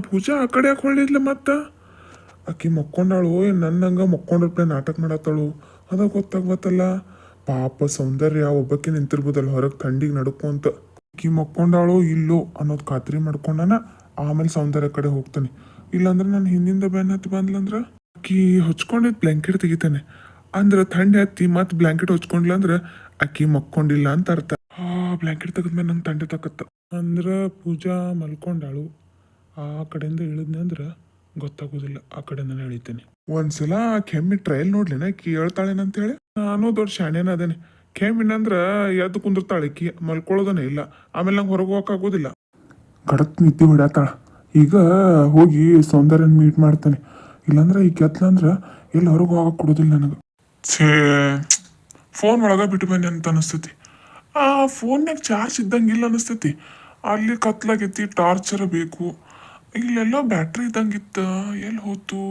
ಪೂಜಾ ಆ ಕಡೆ ಯಾಕೆ ಹೊಳ್ಳಿದ್ಲ ಮತ್ತ ಆಕಿ ಮಕ್ಕೊಂಡಾಳು ಏನು ನನ್ನಂಗ ಮಕ್ಕೊಂಡ್ರಪ್ಲೆ ನಾಟಕ ಮಾಡತ್ತಾಳು ಅದ ಗೊತ್ತಾಗ್ಬತ್ತಲ್ಲ. ಪಾಪ ಸೌಂದರ್ಯ ಒಬ್ಬಕ್ಕೆ ನಿಂತಿರ್ಬೋದಲ್ಲ ಹೊರಗೆ ಥಂಡಿಗೆ ನಡ್ಕೊಂತ. ಆಕಿ ಮಕ್ಕೊಂಡಾಳು ಇಲ್ಲೋ ಅನ್ನೋದು ಖಾತ್ರಿ ಮಾಡ್ಕೊಂಡಾನ. ಆಮೇಲೆ ಸೌಂದರ್ಯ ಕಡೆ ಹೋಗ್ತಾನೆ. ಇಲ್ಲಾಂದ್ರೆ ನಾನು ಹಿಂದಿಂದ ಬೆನ್ನ ಹತ್ತಿ ಬಂದ್ಲಂದ್ರೆ ಆಕಿ ಹೊಚ್ಕೊಂಡಿದ್ದು ಬ್ಲ್ಯಾಂಕೆಟ್ ತೆಗಿತಾನೆ. ಅಂದ್ರೆ ಥಂಡಿ ಹತ್ತಿ ಮತ್ತೆ ಬ್ಲ್ಯಾಂಕೆಟ್ ಹೊಚ್ಕೊಂಡ್ಲ ಅಂದ್ರೆ ಅಕ್ಕಿ ಮಕ್ಕೊಂಡಿಲ್ಲ ಅಂತ ಅರ್ಥ. ಬ್ಲ್ಯಾಂಕೆಟ್ ತೆಗೆದ್ಮೇಲೆ ನಂಗೆ ಥಂಡಿ ತಕತ್ತ. ಅಂದ್ರೆ ಪೂಜಾ ಮಲ್ಕೊಂಡಾಳು. ಆ ಕಡೆಯಿಂದ ಇಳಿದ್ನೆ ಅಂದ್ರೆ ಗೊತ್ತಾಗೋದಿಲ್ಲ. ಆ ಕಡೆಯಿಂದ ಇಳಿತೇನೆ. ಒಂದ್ಸಲ ಕೆಮ್ಮಿ ಟ್ರಯಲ್ ನೋಡ್ಲಿನ ಆಕಿ ಹೇಳ್ತಾಳೇನಂತ ಹೇಳಿ. ನಾನು ದೊಡ್ಡ ಶಾಣೆನ ಅದೇನೆ. ಕೆಮ್ಮಿನಂದ್ರೆ ಎದ್ದು ಕುಂದಿರ್ತಾಳೆ ಆಕಿ, ಮಲ್ಕೊಳ್ಳೋದನೇ ಇಲ್ಲ. ಆಮೇಲೆ ನಂಗೆ ಹೊರಗೆ ಹೋಗೋಕ್ಕಾಗೋದಿಲ್ಲ. ಕಡತ್ ನಿದ್ದೆ ಬಿಡತ್ತಾಳ. ಈಗ ಹೋಗಿ ಸೌಂದರ್ಯನ ಮೀಟ್ ಮಾಡ್ತಾನೆ. ಇಲ್ಲಾಂದ್ರೆ ಈ ಕೆತ್ಲಂದ್ರೆ ಎಲ್ಲಿ ಹೊರಗೆ ಹೋಗಕ್ಕೆ ಕೊಡೋದಿಲ್ಲ ನನಗೆ. ಛೇ, ಫೋನ್ ಒಳಗೆ ಬಿಟ್ಟು ಬನ್ನಿ ಅಂತ ಅನಿಸ್ತೈತಿ. ಆ ಫೋನ್ಯಾಗ ಚಾರ್ಜ್ ಇದ್ದಂಗಿಲ್ಲ ಅನಿಸ್ತೈತಿ. ಅಲ್ಲಿ ಕತ್ಲಾಗೈತಿ, ಟಾರ್ಚರ್ ಬೇಕು. ಇಲ್ಲೆಲ್ಲ ಬ್ಯಾಟ್ರಿ ಇದ್ದಂಗಿತ್ತ, ಎಲ್ಲಿ ಹೋತು?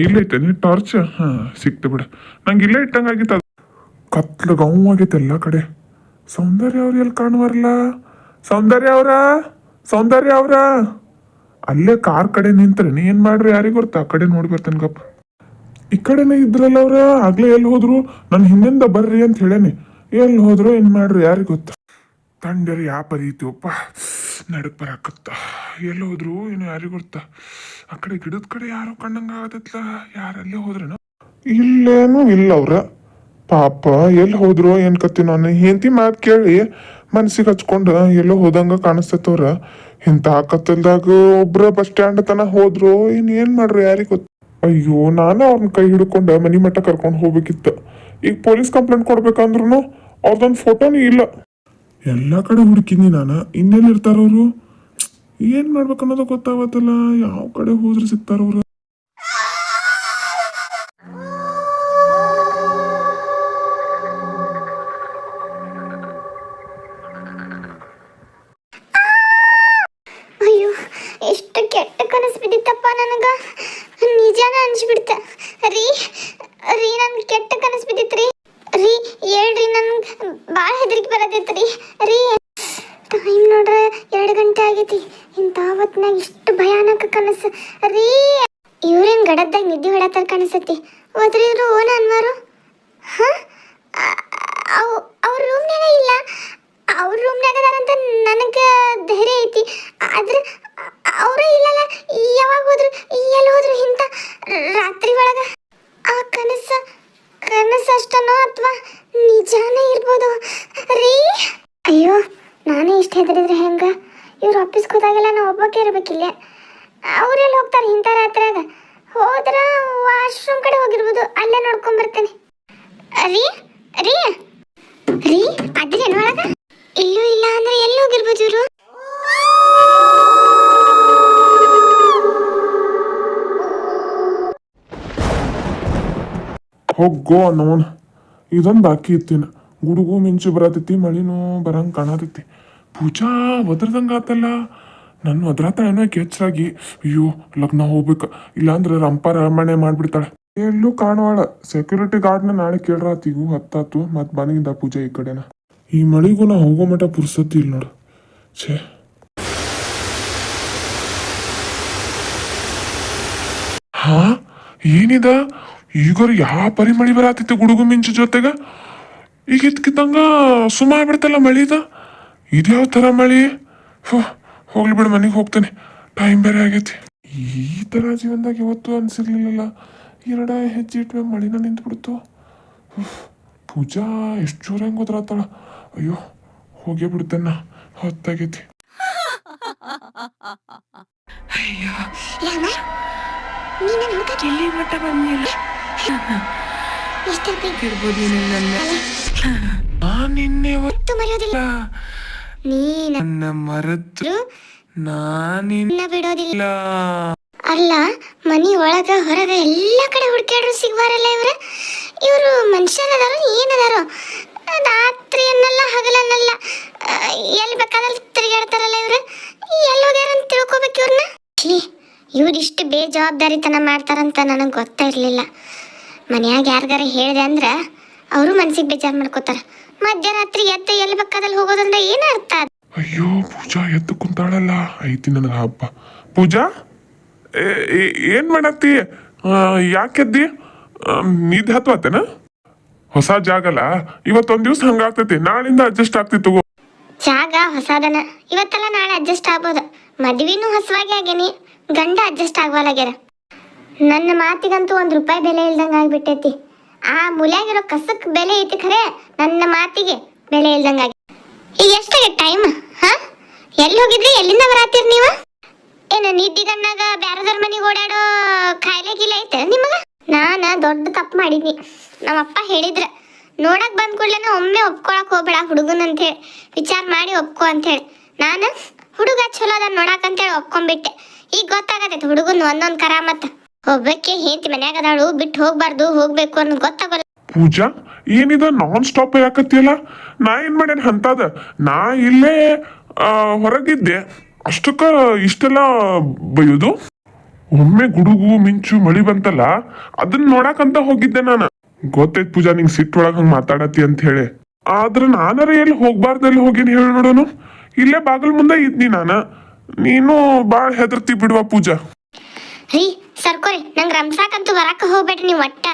ಇಲ್ಲೈತೆ ನೀ ಟಾರ್ಚ್. ಸಿಕ್ತು ಬಿಡ. ನಂಗೆ ಇಲ್ಲೇ ಇಟ್ಟಂಗಾಗಿತ್ತು. ಕತ್ಲ ಗೌವಾಗೈತೆ ಎಲ್ಲ ಕಡೆ. ಸೌಂದರ್ಯ ಅವ್ರು ಎಲ್ಲಿ ಕಾಣುವರಲ್ಲ? ಸೌಂದರ್ಯ ಅವ್ರ ಅಲ್ಲೇ ಕಾರ್ ಕಡೆ ನಿಂತ್ರೆ ನೀ ಏನ್ ಮಾಡ್ರಿ ಯಾರಿಗೆ ಗೊತ್ತಾ? ಆ ಕಡೆ ನೋಡಿ ಬರ್ತೇನೆ ಗಪ್ಪ. ಈ ಕಡೆನೇ ಇದ್ರಲ್ಲ ಅವ್ರ. ಆಗ್ಲೇ ಎಲ್ಲಿ ಹೋದ್ರು? ನನ್ನ ಹಿಂದಿಂದ ಬರ್ರಿ ಅಂತ ಹೇಳೇನಿ. ಎಲ್ಲಿ ಹೋದ್ರು ಏನ್ ಮಾಡ್ರಿ ಯಾರಿಗೆ ಗೊತ್ತ? ತಂಡ್ಯರು ಯಾವ ಪರೀತಿವಪ್ಪ, ನಡಕ್ ಬರಾಕತ್ತ. ಎಲ್ಲಿ ಹೋದ್ರು ಏನು ಯಾರಿಗೆ ಗೊತ್ತ? ಆ ಕಡೆ ಗಿಡದ ಕಡೆ ಯಾರೋ ಕಣ್ಣಂಗ ಆಗತ್ತಲ್ಲ. ಯಾರಲ್ಲೇ ಹೋದ್ರೇನು? ಇಲ್ಲೇನು ಇಲ್ಲ ಅವ್ರ. ಪಾಪ ಎಲ್ಲಿ ಹೋದ್ರು ಏನ್ ಕತ್ತಿ. ನಾನು ಹೆಂಡತಿ ಮಾತು ಕೇಳಿ ಮನ್ಸಿಗೆ ಹಚ್ಕೊಂಡು ಎಲ್ಲೋ ಹೋದಂಗ ಕಾಣಿಸ್ತೈತವ್ರ. ಇಂಥ ಕತ್ತಲ್ದಾಗ ಒಬ್ರ ಬಸ್ ಸ್ಟ್ಯಾಂಡ್ ತನ ಹೋದ್ರು ಏನ್ ಮಾಡ್ರಿ ಯಾರಿಗೆ ಗೊತ್ತ? ಅಯ್ಯೋ, ನಾನು ಅವ್ರನ್ನ ಕೈ ಹಿಡ್ಕೊಂಡು ಮನಿ ಮಟ್ಟ ಕರ್ಕೊಂಡು ಹೋಗ್ಬೇಕಿತ್ತ. ಈಗ ಪೊಲೀಸ್ ಕಂಪ್ಲೇಂಟ್ ಕೊಡ್ಬೇಕಂದ್ರು ಅವ್ರದೊಂದು ಫೋಟೋನೇ ಇಲ್ಲ. ಎಲ್ಲ ಕಡೆ ಹುಡುಕಿದ್ನಿ ನಾನು. ಇನ್ನೆಲ್ಲಿ ಇರ್ತಾರವ್ರು? ಏನ್ ಮಾಡ್ಬೇಕನ್ನೋದು ಗೊತ್ತಾಗತ್ತಲ್ಲ. ಯಾವ ಕಡೆ ಹೋದ್ರೆ ಸಿಗ್ತಾರವ್ರು? ಎಷ್ಟು ಕೆಟ್ಟ ಕನಸು ಬಿದ್ದಿತ್ತಪ್ಪ ನನಗ. ನಿಜಾನ ಅನ್ಸ್ಬಿಡ್ತ ರೀ. ನನ್ಗೆ ಕೆಟ್ಟ ಕನಸು ಬಿದ್ದಿತ್ರಿ. ಹೇಳ್ರಿ, ನನ್ಗೆ ಭಾಳ ಹೆದರಿಕೆ ಬರತೈತ್ರಿ. ಟೈಮ್ ನೋಡ್ರೆ 2 ಗಂಟೆ ಆಗೈತಿ. ಇಂಥ ಹೊತ್ನಾಗ ಇಷ್ಟು ಭಯಾನಕ ಕನಸು ರೀ. ಇವ್ರೇನು ಗಡದ್ದಾಗ ನಿದ್ದೆ ಹೊಡತ್ತಾರ ಕಾಣಿಸತಿ. ಒದ್ರಿದ್ರು ಓನ ಅನ್ವಾರು. ಅವ್ರ ರೂಮ್ನಾಗ ಇಲ್ಲ. ಅವ್ರ ರೂಮ್ನಾಗ ಅದಾರಂತ ನನಗೆ ಧೈರ್ಯ ಐತಿ. ಆದ್ರೆ ಅವರೇ ಇಲ್ಲಲ್ಲ. ಯಾವಾಗ ಹೋದ್ರು, ಎಲ್ಲಿ ಹೋದ್ರು? ಇಂಥ ರಾತ್ರಿ ಒಳಗ ಆ ಕನಸು ಅಷ್ಟನೋ ಅಥವಾ ನಿಜಾನೇ ಇರ್ಬೋದು ರೀ. ಅಯ್ಯೋ, ನಾನೇ ಇಷ್ಟು ಹೆದರಿದ್ರೆ ಹೆಂಗ? ಇವ್ರು ಆಫೀಸ್ಗೆ ಹೋದಾಗೆಲ್ಲ ನಾವು ಒಬ್ಬಕ್ಕೆ ಇರ್ಬೇಕಿಲ್ಲ. ಅವ್ರೆಲ್ಲಿ ಹೋಗ್ತಾರೆ ಇಂಥ ರಾತ್ರಿಯಾಗ? ಹೋದ್ರ ವಾಶ್ರೂಮ್ ಕಡೆ ಹೋಗಿರ್ಬೋದು. ಅಲ್ಲೇ ನೋಡ್ಕೊಂಬರ್ತೇನೆ. ರೀ ಅದ್ರೇನು ಒಳಗ? ಇಲ್ಲೂ ಇಲ್ಲ ಅಂದ್ರೆ ಎಲ್ಲಿ ಹೋಗಿರ್ಬೋದು ಇವರು? ಹೋಗೋ ಅನ್ನೋನ್. ಇದೊಂದು ಬಾಕಿ ಇತ್ತಿನ. ಗುಡುಗು ಮಿಂಚು ಬರತೈತಿ, ಮಳಿನೂ ಬರಂಗೆ ಕಾಣತೈತಿ. ಪೂಜಾ ಒದ್ರದಂಗ ಆತಲ್ಲ. ನನ್ನ ಒದ್ರಾತ ಏನೋ ಕೆಚ್ಚರಾಗಿ. ಅಯ್ಯೋ, ಲಗ್ನ ಹೋಗ್ಬೇಕು, ಇಲ್ಲಾಂದ್ರೆ ರಂಪಾರ ಮನೆ ಮಾಡ್ಬಿಡ್ತಾಳೆ. ಎಲ್ಲೂ ಕಾಣವಾಳ. ಸೆಕ್ಯೂರಿಟಿ ಗಾರ್ಡ್ನ ನಾಳೆ ಕೇಳ್ರಾತಿಗೂ ಹತ್ತಾತು. ಮತ್ತು ಬಂದಿದ್ದ ಪೂಜಾ ಈ ಕಡೆನ. ಈ ಮಳಿಗೂ ನಾ ಹೋಗೋ ಮಟ್ಟ ಪುರ್ಸತಿ ಇಲ್ಲ ನೋಡು. ಛೇ, ಏನಿದ ಈಗ? ಯಾವ ಪರಿಮಳಿ ಬರತೈತಿ ಗುಡುಗು ಮಿಂಚು ಜೊತೆಗ? ಈಗ ಇದ್ಕಿದ್ದಂಗ ಸುಮ್ಮ ಆಗ್ಬಿಡ್ತಲ್ಲ ಮಳಿದ. ಇದ್ಯಾವ ಥರ ಮಳಿ? ಹೋಗ್ಲಿ ಬಿಡು, ಮನೆಗೆ ಹೋಗ್ತೇನೆ. ಟೈಮ್ ಬೇರೆ ಆಗೈತಿ. ಈ ಥರ ಜೀವನದಾಗ ಇವತ್ತು ಅನ್ಸಿರ್ಲಿಲ್ಲ. 2 ಹೆಜ್ಜೆ ಇಟ್ವೆ ಮಳಿನ ನಿಂತ್ಬಿಡ್ತು. ಪೂಜಾ ಎಷ್ಟು ಜೋರ ಹೆಂಗೆ ಗೊತ್ತಾಳ. ಅಯ್ಯೋ, ಹೋಗೇ ಬಿಡ್ತೇನ, ಹೊತ್ತಾಗೈತಿ. ಎಲ್ಲಿ ಮಟ್ಟ ಬಂದಿಲ್ಲ. ನಿನ್ನೆ ನನ್ನ ಮರೆತು ನಾನಿನ್ನ ಬಿಡೋದಿಲ್ಲ. ಅಲ್ಲ, ಮನಿ ಒಳಗ ಹೊರಗ ಎಲ್ಲ ಕಡೆ ಹುಡುಕಾಡ್ರು ಸಿಗ್ಬಾರಲ್ಲ ಇವರು ಮನುಷ್ಯನದಾರೋ ಏನದಾರೋ? ರಾತ್ರಿ ಅನ್ನಲ್ಲ ಹಗಲನ್ನಲ್ಲ ಎಲ್ಲಿ ಬೇಕಾದಲ್ಲಿ ತಿರುಗಾಡ್ತಾರಲ್ಲ ಇವ್ರು. ಎಲ್ಲಿ ಹೋಗ್ಯಾರ ಅಂತ ತಿಳ್ಕೊಬೇಕು ಇವ್ರನ್ನ. ಇವ್ರು ಇಷ್ಟು ಬೇಜವಾಬ್ದಾರಿತನ ಮಾಡ್ತಾರಂತ ನನಗೆ ಗೊತ್ತಾ ಇರಲಿಲ್ಲ. ಮನ್ಯಾಗ ಯಾರಿಗಾರ ಹೇಳಿದೆ ಅಂದ್ರೆ ಅವರು ಮನ್ಸಿಗೆ ಬೇಜಾರು ಮಾಡ್ಕೋತಾರ. ಮಧ್ಯರಾತ್ರಿ ಎದ್ದು ಎಲ್ಲಿ ಬೇಕಾದಲ್ಲಿ ಹೋಗೋದಂದ್ರೆ ಏನು ಅರ್ಥ? ಅಯ್ಯೋ ಪೂಜಾ ಎದ್ದು ಕುಂತಾಳಲ್ಲ, ಐತಿ ನನಗೆ ಹಬ್ಬ. ಪೂಜಾ, ಏನ್ ಮಾಡತ್ತಿ? ಯಾಕೆದ್ದಿ? ನಿದ್ದೆ ಹತ್ವತ್ತೇನ? ಹೊಸ ಜಾಗಲ್ಲ, ಇವತ್ತೊಂದ್ ದಿವ್ಸ ಹಂಗಾಗ್ತೈತಿ, ನಾಳಿಂದ ಅಡ್ಜಸ್ಟ್ ಆಗ್ತಿ ತಗೋ. ಜಾಗ ಹೊಸದನ, ಇವತ್ತೆಲ್ಲ ನಾಳೆ ಅಡ್ಜಸ್ಟ್ ಆಗ್ಬೋದು. ಮದ್ವಿನೂ ಹೊಸವಾಗಿ ಆಗೇನಿ, ಗಂಡ ಅಡ್ಜಸ್ಟ್ ಆಗ್ವಲ್ಲಾಗ್ಯಾರ. ನನ್ನ ಮಾತಿಗಂತೂ ₹1 ಬೆಲೆ ಇಲ್ದಂಗೆ ಆಗ್ಬಿಟ್ಟೈತಿ. ಆ ಮೂಲ್ಯಾಗಿರೋ ಕಸಕ್ ಬೆಲೆ ಐತಿ ಖರೆ, ನನ್ನ ಮಾತಿಗೆ ಬೆಲೆ ಇಲ್ದಂಗಾಗಿ. ಈಗ ಎಷ್ಟಾಗ ಟೈಮ್? ಹಾ, ಎಲ್ಲಿ ಹೋಗಿದ್ರಿ? ಎಲ್ಲಿಂದ ಬರಾತೀರಿ ನೀವು? ಏನ ನಿದ್ದಿಗಣ್ಣಾಗ ಬ್ಯಾರದವ್ರ ಮನೆಗೆ ಓಡಾಡೋ ಕಾಯಿಲೆ ಗೀಲೆ ಐತೆ ನಿಮಗ? ನಾನ ದೊಡ್ಡ ತಪ್ಪು ಮಾಡಿದ್ನಿ. ನಮ್ಮಪ್ಪ ಹೇಳಿದ್ರ, ನೋಡಕ್ ಬಂದ್ ಕೂಡ್ಲೇನ ಒಮ್ಮೆ ಒಪ್ಕೊಳಕ್ ಹೋಗ್ಬೇಡ ಹುಡುಗನ್ ಅಂತೇಳಿ, ವಿಚಾರ ಮಾಡಿ ಒಪ್ಕೊ ಅಂತೇಳಿ. ನಾನು ಹುಡುಗ ಚಲೋ ಅದ ನೋಡಕ್ ಅಂತೇಳಿ ಒಪ್ಕೊಂಡ್ಬಿಟ್ಟೆ. ಈಗ ಗೊತ್ತಾಗತೈತಿ ಹುಡುಗನ್ ಒಂದೊಂದ್ ಕರಾಮತ್ತ. ಒಬ್ಬಕ್ಕೆ ಹೇಂತಿ ಮನ್ಯಾಗ ಅದಾಳು, ಬಿಟ್ಟು ಹೋಗ್ಬಾರ್ದು, ಹೋಗ್ಬೇಕು ಅನ್ನೋದು ಗೊತ್ತಾಗಲ್ಲ. ಪೂಜಾ, ಏನಿದ ನಾನ್ ಸ್ಟಾಪ್ ಯಾಕತ್ತಿಯಲ್ಲ? ನಾ ಏನ್ ಮಾಡೇನ್ ಅಂತದ? ನಾ ಇಲ್ಲೇ ಹೊರಗಿದ್ದೆ, ಅಷ್ಟಕ್ಕ ಇಷ್ಟೆಲ್ಲ ಬೈಯೋದು? ಒಮ್ಮೆ ಗುಡುಗು ಮಿಂಚು ಮಳಿ ಬಂತಲ್ಲ, ಅದನ್ನ ನೋಡಾಕಂತ ಹೋಗಿದ್ದೆ ನಾನು. ಗೊತ್ತೈತ್ ಪೂಜಾ, ನಿಂಗ್ ಸಿಟ್ಟೊಳಗ ಹಂಗ ಮಾತಾಡತಿ ಅಂತ ಹೇಳಿ. ಆದ್ರ ನಾನರ ಎಲ್ಲಿ ಹೋಗ್ಬಾರ್ದಲ್ಲಿ ಹೋಗಿನಿ ಹೇಳಿ ನೋಡೋನು? ಇಲ್ಲೇ ಬಾಗಲ್ ಮುಂದೆ ಇದ್ನಿ ನಾನ. ನೀನು ಬಾಳ್ ಹೆದರ್ತಿ ಬಿಡುವ ಪೂಜಾ. ರೀ ಸರ್ಕೋರಿ, ನಂಗೆ ರಂಸಾಕಂತೂ ಬರಾಕ ಹೋಗ್ಬೇಡ್ರಿ ನೀವು ಒಟ್ಟ.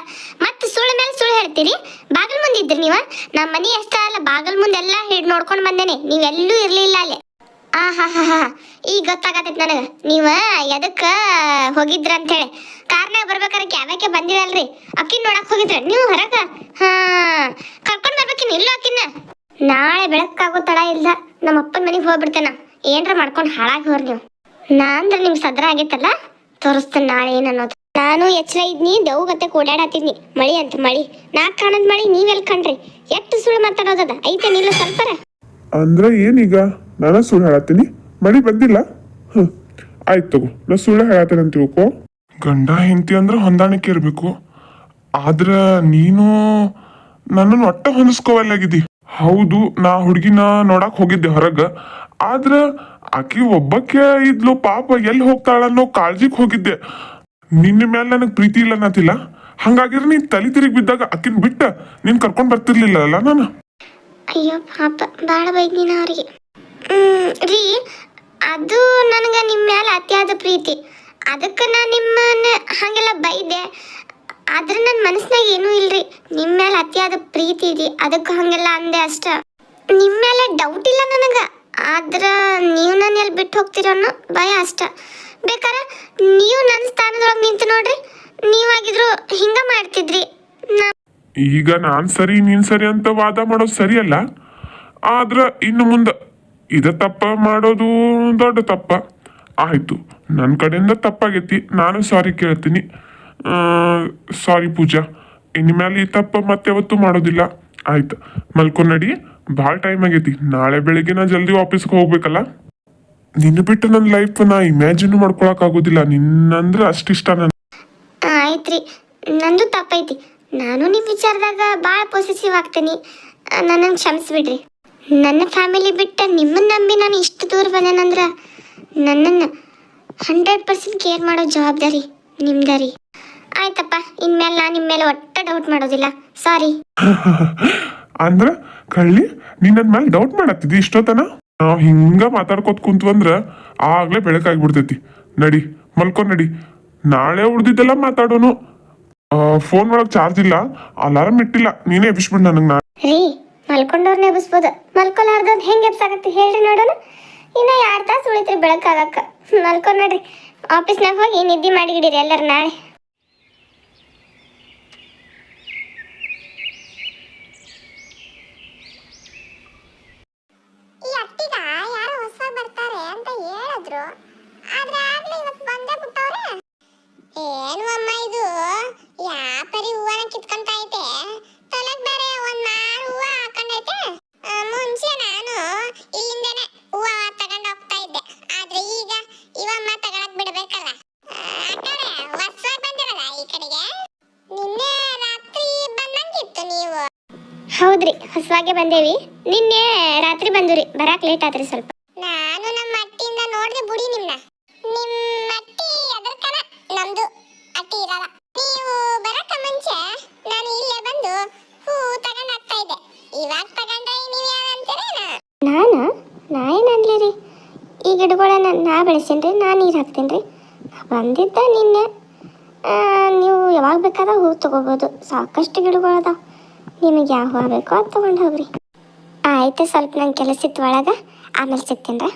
ಮತ್ತೆ ಸುಳ್ಳು ಮೇಲೆ ಸುಳ್ಳು ಹೇಳ್ತೀರಿ. ಬಾಗಲ್ ಮುಂದೆ ಇದ್ರಿ ನೀವ? ನಮ್ಮ ಮನೆ ಅಷ್ಟ ಅಲ್ಲ, ಬಾಗಲ್ ಮುಂದೆಲ್ಲ ನೋಡ್ಕೊಂಡು ಬಂದೇನೆ, ನೀವೆಲ್ಲೂ ಇರ್ಲಿಲ್ಲ ಅಲ್ಲಿ. ಹಾ, ಈಗ ಗೊತ್ತಾಗತೈತಿ ನನಗ ನೀವ ಎದಕ್ಕ ಹೋಗಿದ್ರ ಅಂತ ಹೇಳಿ. ಕಾರ್ನಾಗ ಬರ್ಬೇಕಾರೆ ಕ್ಯಾವಕ್ಕೆ ಬಂದಿರಲ್ರಿ, ಅಕ್ಕಿನ ನೋಡಕ್ ಹೋಗಿದ್ರ ನೀವು ಹೊರಗ? ಹಾ, ಕರ್ಕೊಂಡ್ ಬರ್ಬೇಕಿನ್ ಇಲ್ಲ ಅಕ್ಕಿನ? ನಾಳೆ ಬೆಳಕಾಗೋ ತಡ ಇಲ್ಲ, ನಮ್ಮ ಅಪ್ಪನ ಮನೆಗೆ ಹೋಗ್ಬಿಡ್ತೇನ. ಏನ್ರ ಮಾಡ್ಕೊಂಡು ಹಾಳಾಗಿ ಹೋರ್ ನೀವು. ನಾ ಅಂದ್ರೆ ನಿಮ್ ಸದ್ರ ಆಗೈತಲ್ಲ, ತೋರಿಸ್ತೇನೆ ನಾಳೆ ಏನನ್ನೋದು. ನಾನು ಎಚ್ಚರ ಇದ್ನಿ, ದೇವ್ಗತ್ತೆ ಓಡಾಡತ್ತಿದ್ನಿ. ಮಳಿ ಅಂತ ಮಳಿ, ನಾಕ್ ಕಾಣದ್ ಮಳಿ ನೀವೆಲ್ ಕಂಡ್ರಿ? ಎಷ್ಟು ಸುಳ್ಳು ಮಾತಾಡೋದದ ಐತೇನಿಲ್ಲ ಸ್ವಲ್ಪರ? ಅಂದ್ರ ಏನೀಗ ನಾನು ಸುಳ್ಳು ಹೇಳತ್ತೀನಿ? ಮಳಿ ಬಂದಿಲ್ಲ? ಆಯ್ತು ತಗೋ, ನಾ ಸುಳ್ಳು ಹೇಳತ್ತೇನೆ ಅಂತ ತಿಳ್ಕೊ. ಗಂಡ ಹೆಂಡತಿ ಅಂದ್ರೆ ಹೊಂದಾಣಿಕೆ ಇರ್ಬೇಕು. ಆದ್ರ ನೀನು ನನ್ನನ್ನು ಒಟ್ಟ ಹೊಂದಿಸ್ಕೋವಲ್ಲಾಗಿದ್ದಿ. ಹೌದು, ನಾ ಹುಡುಗಿನ ನೋಡಕ್ ಹೋಗಿದ್ದೆ ಹೊರಗ. ಆದ್ರ ಆಕಿ ಒಬ್ಬಕ್ಕೆ ಇದ್ಲು, ಪಾಪ ಎಲ್ಲಿ ಹೋಗ್ತಾಳ ಅನ್ನೋ ಕಾಳಜಿಗ್ ಹೋಗಿದ್ದೆ. ನಿನ್ನ ಮೇಲೆ ನನಗ್ ಪ್ರೀತಿ ಇಲ್ಲ ಅನ್ನತಿಲ್ಲ, ಹಂಗಾಗಿರ ನೀನ್ ತಲೆ ತಿರುಗಿ ಬಿದ್ದಾಗ ಆಕಿನ್ ಬಿಟ್ಟ ನೀನ್ ಕರ್ಕೊಂಡ್ ಬರ್ತಿರ್ಲಿಲ್ಲ ಅಲ್ಲ ನಾನು? ಅಯ್ಯೋ ಪಾಪ, ಬಾಳ ಬೈದಿನ ಅವ್ರಿಗೆ. ರೀ, ಅದು ನನಗೆ ನಿಮ್ಮ ಮೇಲೆ ಅತಿಯಾದ ಪ್ರೀತಿ, ಅದಕ್ಕೆ ನಾನು ನಿಮ್ಮನ್ನ ಹಾಗೆಲ್ಲ ಬೈದೆ. ಆದ್ರೆ ನನ್ನ ಮನಸ್ಸಿನಾಗ ಏನೂ ಇಲ್ರಿ, ನಿಮ್ಮ ಮೇಲೆ ಅತಿಯಾದ ಪ್ರೀತಿ ಇದೆ, ಅದಕ್ಕೆ ಹಾಗೆಲ್ಲ ಅಂದೆ ಅಷ್ಟ. ನಿಮ್ಮ ಮೇಲೆ ಡೌಟ್ ಇಲ್ಲ ನನಗೆ, ಆದ್ರೆ ನೀವು ನನ್ನ ಎಲ್ಲಿ ಬಿಟ್ಟು ಹೋಗ್ತೀರೋ ಅನ್ನೋ ಭಯ ಅಷ್ಟ. ಬೇಕಾರೆ ನೀವು ನನ್ನ ಸ್ಥಾನದೊಳಗೆ ನಿಂತು ನೋಡ್ರಿ, ನೀವಾಗಿದ್ರು ಹಿಂಗ ಮಾಡ್ತಿದ್ರಿ. ಈಗ ನಾನ್ ಸರಿ ನೀನ್ ಸರಿ ಅಂತ ವಾದ ಮಾಡೋದು ಸರಿಯಲ್ಲ. ಆದ್ರ ಇನ್ನು ಮುಂದೆ ಇದ ತಪ್ಪ ಮಾಡೋದು ದೊಡ್ಡ ತಪ್ಪ ಆಯ್ತು. ನನ್ನ ಕಡೆಯಿಂದ ತಪ್ಪಾಗೈತಿ, ನಾನು ಸಾರಿ ಕೇಳ್ತೀನಿ. ಸಾರಿ ಪೂಜಾ, ಇನ್ಮೇಲೆ ಈ ತಪ್ಪ ಮತ್ತೆ ಯಾವತ್ತೂ ಮಾಡೋದಿಲ್ಲ. ಆಯ್ತು, ಮಲ್ಕೊಂಡ್ ನಡಿ, ಭಾಳ ಟೈಮ್ ಆಗೈತಿ. ನಾಳೆ ಬೆಳಿಗ್ಗೆ ನಾ ಜಲ್ದಿ ಆಫೀಸ್ಗೆ ಹೋಗ್ಬೇಕಲ್ಲ. ನಿನ್ನ ಬಿಟ್ಟು ನನ್ನ ಲೈಫ್ ನಾ ಇಮ್ಯಾಜಿನ್ ಮಾಡ್ಕೊಳಕ್ ಆಗೋದಿಲ್ಲ. ನಿನ್ನಂದ್ರೆ ಅಷ್ಟಿಷ್ಟ ನನ್. ಆಯ್ತ್ರಿ, ನಂದು ತಪ್ಪೈತಿ. ನಾನು ನಿಮ್ಮ ವಿಚಾರದಾಗ ಭಾಳ ಪೊಸೆಸಿವ್ ಆಗ್ತೀನಿ, ನನ್ನನ್ನು ಕ್ಷಮಿಸ್ಬಿಡ್ರಿ. ನನ್ನ ಫ್ಯಾಮಿಲಿ ಬಿಟ್ಟು ನಿಮ್ಮನ್ನ ನಂಬಿ ನಾನು ಇಷ್ಟು ದೂರ ಬಂದೇನಂದ್ರೆ ನನ್ನನ್ನು 100% ಕೇರ್ ಮಾಡೋ ಜವಾಬ್ದಾರಿ ನಿಮ್ದ ರೀ. ಆಯ್ತಪ್ಪ, ಇನ್ಮೇಲೆ ನಾನು ನಿಮ್ಮ ಮೇಲೆ ಒಟ್ಟ ಡೌಟ್ ಮಾಡೋದಿಲ್ಲ. ಸಾರಿ. ಅಂದ್ರ ಕಳ್ಳಿ, ನೀನ್ ನನ್ನ ಮೇಲೆ ಡೌಟ್ ಮಾಡತ್ತಿದ್ದಿ ಇಷ್ಟೊತ್ತನ? ನಾವು ಹಿಂಗ ಮಾತಾಡ್ಕೋತ ಕುಂತ್ವಂದ್ರ ಆಗ್ಲೇ ಬೆಳಕಾಗ್ಬಿಡ್ತೈತಿ. ನಡಿ, ಮಲ್ಕೊಂಡ್ ನಡಿ, ನಾಳೆ ಉಳ್ದಿದ್ದೆಲ್ಲ ಮಾತಾಡೋನು. ಫೋನ್ ಒಳಗೆ ಚಾರ್ಜ್ ಇಲ್ಲ, ಅಲಾರಂ ಇಟ್ಟಿಲ್ಲ, ನೀನೇ ಎಬ್ಬಿಸ್ಬಿಡ್ ನನಗೆ. ರೀ, ಮಲ್ಕೊಂಡವ್ರನ್ನ ಎಬ್ಬಿಸ್ಬೋದು, ಮಲ್ಕೊಲಾರ್ದವ್ರು ಹೆಂಗೆ ಎಬ್ಸಾಕತ್ತಿ ಹೇಳ್ರಿ ನೋಡೋಣ. ಇನ್ನ 2 ತಾಸು ಉಳಿತ್ರಿ ಬೆಳಕಾಗಕ್ಕ. ಮಲ್ಕೊಂಡ್ ನೋಡ್ರಿ, ಆಫೀಸ್ನಾಗ ಹೋಗಿ ನಿದ್ದೆ ಮಾಡಿಗಿಡಿರಿ ಎಲ್ಲರೂ ನಾಳೆ. ಈ ಅಟ್ಟಿಗ ಯಾರೋ ಹೊಸ ಬರ್ತಾರೆ ಅಂತ ಹೇಳಿದ್ರು, ಆದ್ರೆ ಆಗ್ಲೇ ಇವತ್ತು ಬಂದೇ ಬಿಟ್ಟವ್ರೆ. ಏನು ಅಮ್ಮ ಇದು, ಯಾಪರಿ ಹೂವನ ಕಿತ್ಕೊಂತ ಐತೆ, ತಲೆಗ್ ಬೇರೆ ಒಂದ್ 4 ಹೂವ ಹಾಕೊಂಡೈತೆ. ಮುಂಚೆ ನಾನು ಇಲ್ಲಿಂದನೆ ಹೂವ ತಗೊಂಡ್ ಹೋಗ್ತಾ ಇದ್ದೆ, ಆದ್ರೆ ಈಗ ಇವಮ್ಮ ತಗೊಳಕ್ ಬಿಡ್ಬೇಕಲ್ಲ. ಅಕ್ಕರೆ ಹೊಸ ಬಂದಿರಲ್ಲ ಈ ಕಡೆಗೆ, ನಿನ್ನೆ ರಾತ್ರಿ ಬಂದಂಗಿತ್ತು ನೀವು. ಹೌದ್ರಿ, ಹೊಸವಾಗೆ ಬಂದೇವಿ. ನಿನ್ನೆ ರಾತ್ರಿ ಬಂದ್ರಿ, ಬರಾಕ್ ಲೇಟ್ ಆತ್ರಿ ಸ್ವಲ್ಪ. ನಾನು ನಮ್ಮ ಅಟ್ಟಿಯಿಂದ ನೋಡ್ದೆ ಬುಡಿ ನಿಮ್ನ. ನಿಮ್ಮ ಅಟ್ಟಿ ಎದರ್ಕನ, ನಮ್ದು ಅಟ್ಟಿ ಇರಲ್ಲ. ನೀವು ಬರಕ ಮುಂಚೆ ನಾನು ಇಲ್ಲೇ ಬಂದು ಹೂ ತಗೊಂಡ್ ಹೋಗ್ತಾ ಇದ್ದೆ. ಇವಾಗ ತಗೊಂಡ್ರೆ ನೀವು ಯಾರಂತೀರೇನ? ನಾನೇನ ಗಿಡಗಳನ್ನ ನಾ ಬೆಳೆಸೀನಿ ರೀ, ನಾ ನೀರು ಹಾಕ್ತೀನಿ ರೀ. ಬಂದಿದ್ದ ನಿನ್ನೆ. ನೀವು ಯಾವಾಗ ಬೇಕಾದಾಗ ಹೂ ತೊಗೋಬೋದು, ಸಾಕಷ್ಟು ಗಿಡಗಳದಾವ. ನಿಮಗೆ ಯಾವ ಹೂವು ಬೇಕೋ ಅದು ತೊಗೊಂಡು ಹೋಗ್ರಿ. ಆಯ್ತು, ಸ್ವಲ್ಪ ನಂಗೆ ಕೆಲಸ ಇತ್ತು ಒಳಗೆ, ಆಮೇಲೆ ಸಿಗ್ತೀನಿ ರೀ.